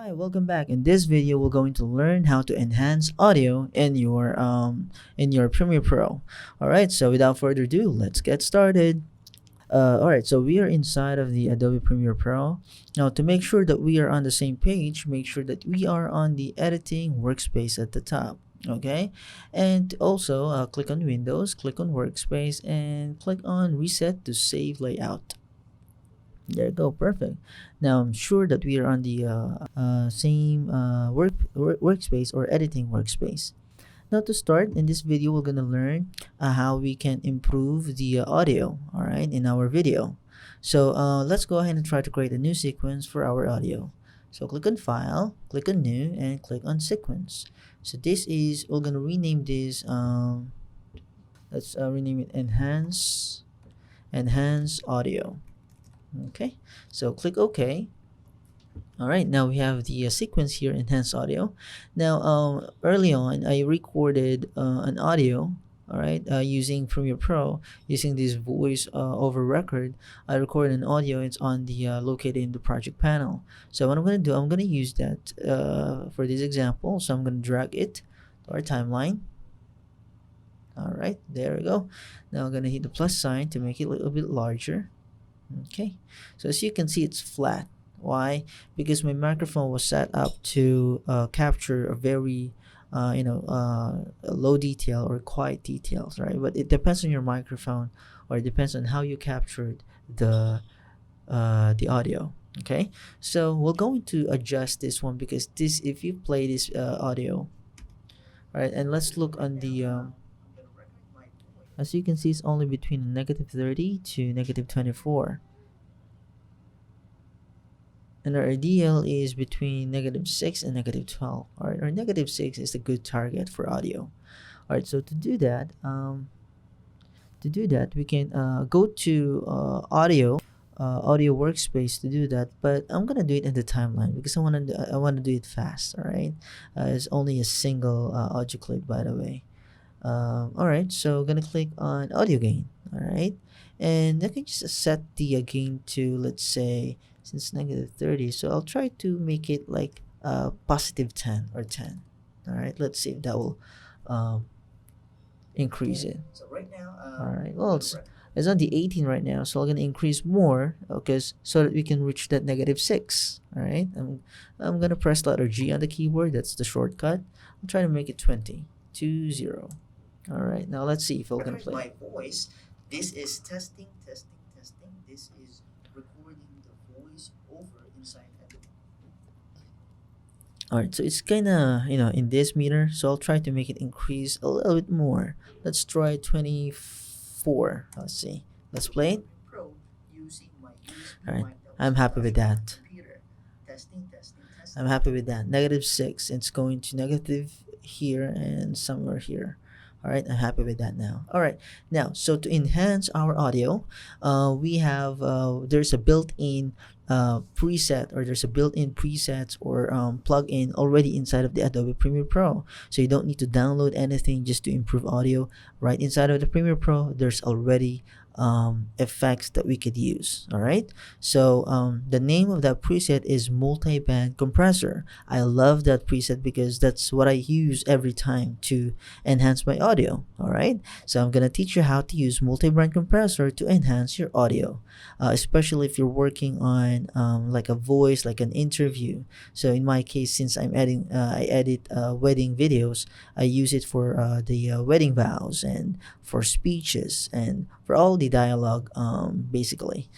Hi, welcome back. In this video, we're going to learn how to enhance audio in your Premiere Pro. All right, so without further ado, let's get started. All right, so we are inside of the Adobe Premiere Pro. Now, to make sure that we are on the same page, make sure that we are on the editing workspace at the top. Okay, and also click on Windows, click on Workspace, and click on Reset to save layout. There you go, perfect. Now I'm sure that we are on the same workspace or editing workspace. Now to start, in this video, we're gonna learn how we can improve the audio, all right, in our video. So let's go ahead and try to create a new sequence for our audio. So click on File, click on New, and click on Sequence. So we're gonna rename this, let's rename it Enhance Audio. Okay, so click OK. All right, now we have the sequence here, enhance audio. Now early on I recorded an audio, all right, using Premiere Pro, using this voice over record. I recorded an audio. It's on the located in the project panel. So what I'm going to do, I'm going to use that for this example. So I'm going to drag it to our timeline. All right, there we go. Now I'm going to hit the plus sign to make it a little bit larger. Okay, so as you can see, it's flat. Why? Because my microphone was set up to capture a very low detail or quiet details, right? But it depends on your microphone, or it depends on how you captured the audio. Okay, so we're going to adjust this one, because this, if you play this audio, right, and let's look on the as you can see, it's only between -30 to -24. And our ideal is between -6 and -12. Alright, or -6 is a good target for audio. Alright, so to do that, we can go to audio workspace to do that, but I'm gonna do it in the timeline because I want to do it fast. All right, it's only a single audio clip, by the way. All right, so I'm gonna click on audio gain. All right, and I can just set the gain to, let's say, since -30, so I'll try to make it like +10 or 10. All right, let's see if that will increase it. So right now, all right, well, it's on the 18 right now, so I'm gonna increase more, okay, so that we can reach that -6. All right, I'm gonna press letter G on the keyboard. That's the shortcut. I'll try to make it 20. All right, now let's see if I'm gonna play my voice. This is testing. This is recording the voice over inside Adobe. All right, so it's kind of in this meter, so I'll try to make it increase a little bit more. Let's try 24. Let's see. Let's play it. All right, I'm happy with that. I'm happy with that. -6. It's going to negative here and somewhere here. All right, I'm happy with that now. All right, now, so to enhance our audio, we have there's a built-in preset, or there's a built-in presets or plug-in already inside of the Adobe Premiere Pro. So you don't need to download anything just to improve audio. Right inside of the Premiere Pro, there's already effects that we could use. All right, so the name of that preset is Multiband Compressor. I love that preset because that's what I use every time to enhance my audio. All right, so I'm gonna teach you how to use Multiband Compressor to enhance your audio, especially if you're working on like a voice, like an interview. So in my case, since I edit wedding videos, I use it for the wedding vows and for speeches and for all the dialogue, basically.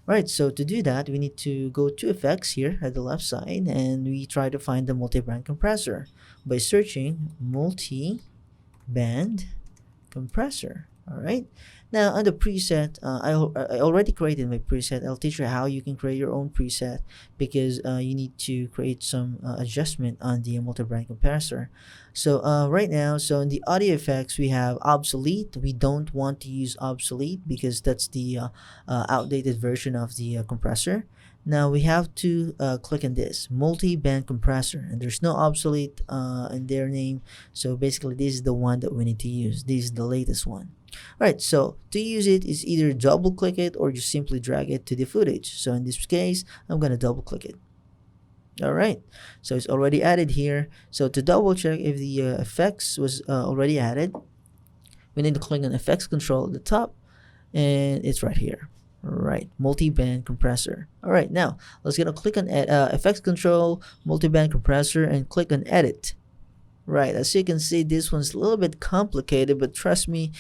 All right, so to do that, we need to go to effects here at the left side, and we try to find the multiband compressor by searching multiband compressor. All right, now on the preset, I already created my preset. I'll teach you how you can create your own preset, because you need to create some adjustment on the multiband compressor. So right now, so in the audio effects, we have obsolete. We don't want to use obsolete because that's the outdated version of the compressor. Now we have to click on this multi-band compressor, and there's no obsolete in their name. So basically, this is the one that we need to use. This is the latest one. All right, so to use it is either double click it or just simply drag it to the footage. So in this case, I'm gonna double click it. All right, so it's already added here. So to double check if the effects was already added, we need to click on effects control at the top, and it's right here. All right, multi-band compressor. All right, now let's gonna click on effects control, multi-band compressor, and click on edit. Right, as you can see, this one's a little bit complicated, but trust me,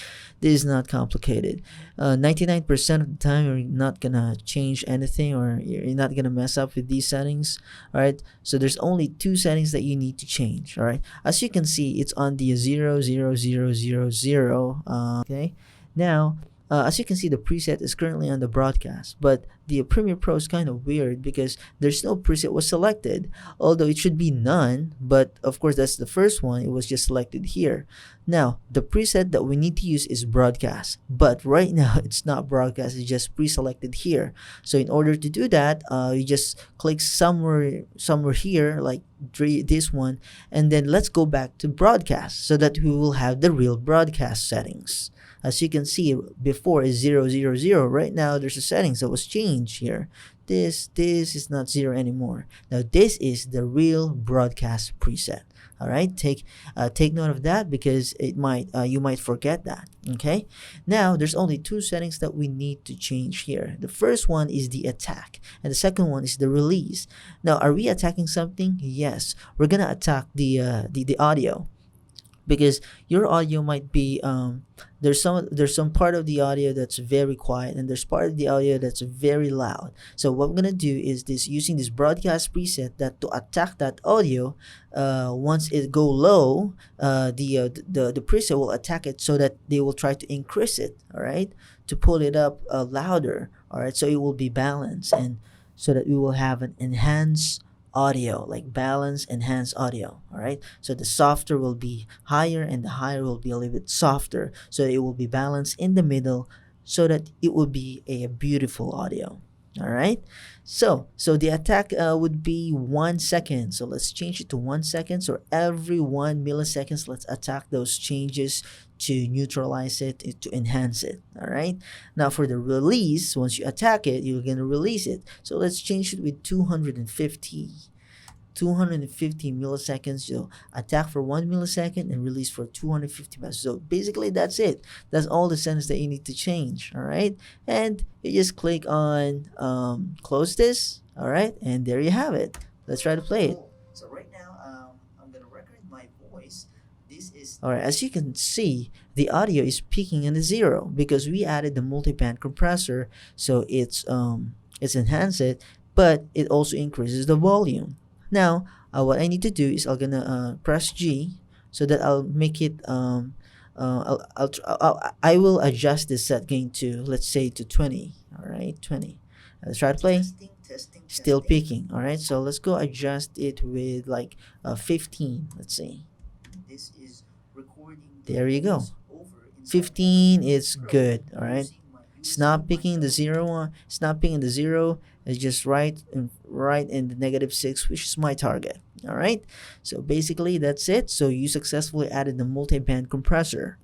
this is not complicated. 99% of the time, you're not gonna change anything, or you're not gonna mess up with these settings. All right, so there's only two settings that you need to change. All right, as you can see, it's on the 00000. Okay, now as you can see, the preset is currently on the broadcast, but the Premiere Pro is kind of weird because there's no preset was selected, although it should be none, but of course that's the first one, it was just selected here. Now the preset that we need to use is broadcast, but right now it's not broadcast, it's just pre-selected here. So in order to do that, you just click somewhere here, like this one, and then let's go back to broadcast so that we will have the real broadcast settings. As you can see, before is 000. Right now there's a settings that was changed here. This is not 0 anymore. Now this is the real broadcast preset. All right, take note of that because it might you might forget that. Okay, now there's only two settings that we need to change here. The first one is the attack, and the second one is the release. Now, are we attacking something? Yes, we're gonna attack the audio, because your audio might be there's some part of the audio that's very quiet, and there's part of the audio that's very loud. So what we're gonna do is using this broadcast preset, that to attack that audio, once it go low, the preset will attack it so that they will try to increase it, all right, to pull it up louder, all right, so it will be balanced, and so that we will have an enhanced audio, like balance enhanced audio. All right, so the softer will be higher and the higher will be a little bit softer, so it will be balanced in the middle, so that it will be a beautiful audio. All right, so the attack would be 1 second, so let's change it to 1 second. So every 1 milliseconds, let's attack those changes to neutralize it, to enhance it. All right, now for the release, once you attack it, you're going to release it. So let's change it with 250 milliseconds. So attack for 1 millisecond and release for 250 milliseconds. So basically that's it. That's all the settings that you need to change. All right, and you just click on close this. All right, and there you have it. Let's try to play it. So right now I'm gonna record my voice. This is all right. As you can see, the audio is peaking in the 0 because we added the multi-band compressor, so it's enhanced it, but it also increases the volume. Now what I need to do is I'm gonna press G, so that I'll make it I will adjust the set gain to, let's say, to 20. All right, 20. Let's try to play. Still peaking. All right, so let's go adjust it with like 15. Let's see. This is recording. There you go. 15 is good. All right, it's not picking the 0 one. It's not picking the 0. It's just right in the -6, which is my target. All right, so basically that's it. So you successfully added the multi-band compressor.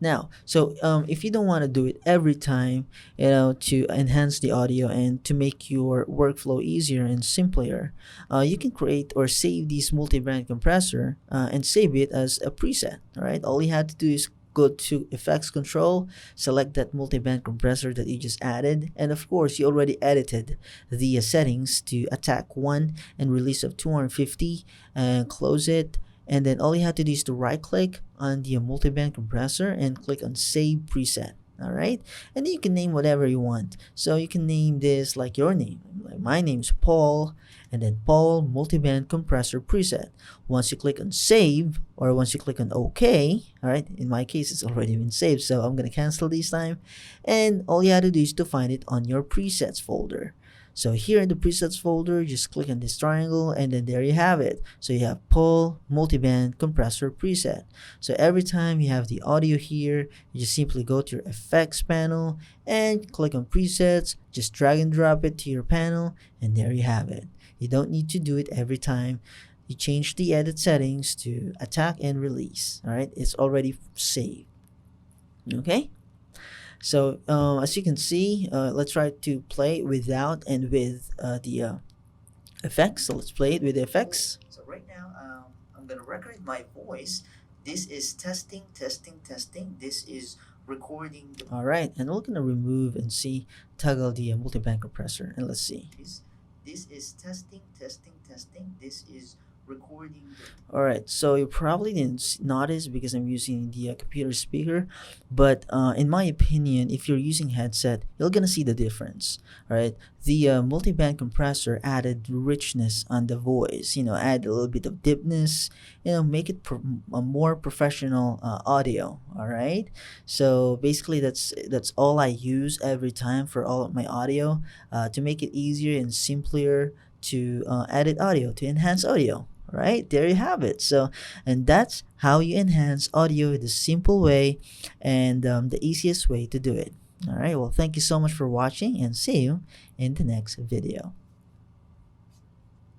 Now, so if you don't want to do it every time, to enhance the audio and to make your workflow easier and simpler, you can create or save this multi-band compressor and save it as a preset. All right, all you have to do is go to effects control, select that multi-band compressor that you just added, and of course you already edited the settings to attack 1 and release of 250, and close it. And then all you have to do is to right click on the multi-band compressor and click on save preset. All right, and then you can name whatever you want. So you can name this like your name. Like my name's Paul, and then Paul multi-band compressor preset. Once you click on save, or once you click on OK, all right, in my case it's already been saved, so I'm gonna cancel this time, and all you have to do is to find it on your presets folder. So here in the presets folder, just click on this triangle, and then there you have it. So you have Paul multiband compressor preset. So every time you have the audio here, you just simply go to your effects panel and click on presets, just drag and drop it to your panel, and there you have it. You don't need to do it every time. You change the edit settings to attack and release. All right, it's already saved. Okay. So as you can see, let's try to play without and with the effects. So let's play it with the effects. So right now, I'm gonna record my voice. This is testing, testing, testing. This is recording. All right, and we're gonna remove and see toggle the multiband compressor, and let's see. This is testing, testing, testing. This is recording. All right, so you probably didn't notice because I'm using the computer speaker, but in my opinion, if you're using headset, you're gonna see the difference. All right, the multiband compressor added richness on the voice. Add a little bit of deepness. Make it a more professional audio. All right, so basically that's all I use every time for all of my audio, to make it easier and simpler to edit audio, to enhance audio. Right, there you have it. So, and that's how you enhance audio the simple way, and the easiest way to do it. All right, well, thank you so much for watching, and see you in the next video.